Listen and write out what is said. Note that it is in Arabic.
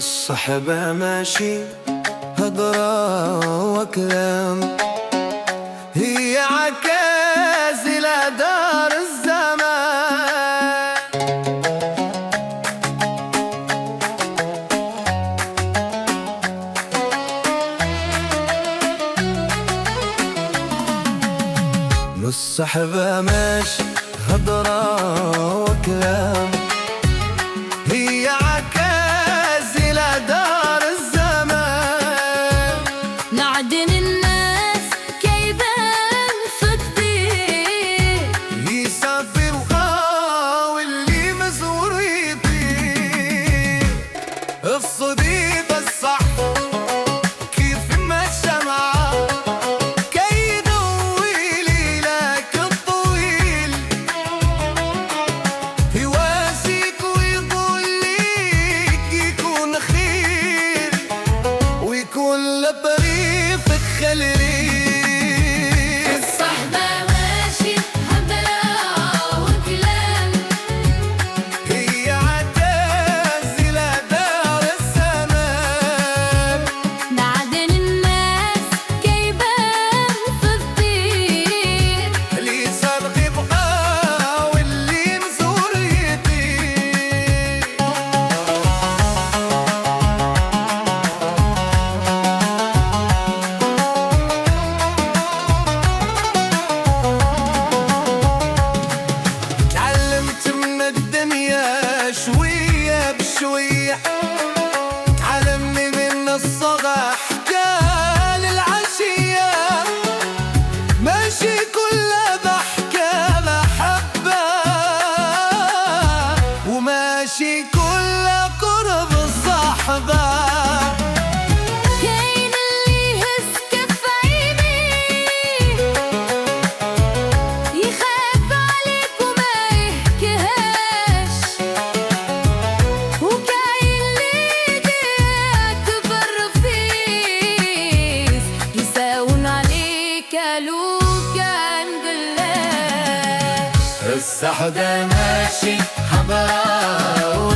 الصحبة ماشي هضرة وكلام، هي عكاز إلى دار الزمان. الصحبة ماشي هضرة وكلام، هي عكاز إلى دار الزمان. نعدن الناس كيبان فضي، يسافر واللي مزور يطير. الصديق الصح كيف ما الشمعة كي يضوي ليلك الطويل، يواسيك ويقول ليك يكون خير، ويكون لطريقك خليل. الصحبة ماشي هبرة وكلام، هي عكاز إلى دار الزمان. نعدن الناس كيبان فضي، اللي يسرق يبقى واللي مزور يطير. تعلمت من الدنيا شوية بشوية، تعلمني من الصباح كان العشية، ماشي كله ضحكة محبة، وماشي كله قرب الصحبة. كاين اللي يهز كف عيني، يخاف عليك وما يحكيهاش، وكاين اللي يجيك بالرفيس، يساون عليك لو كان قلاش. الصحبة ماشي حضرة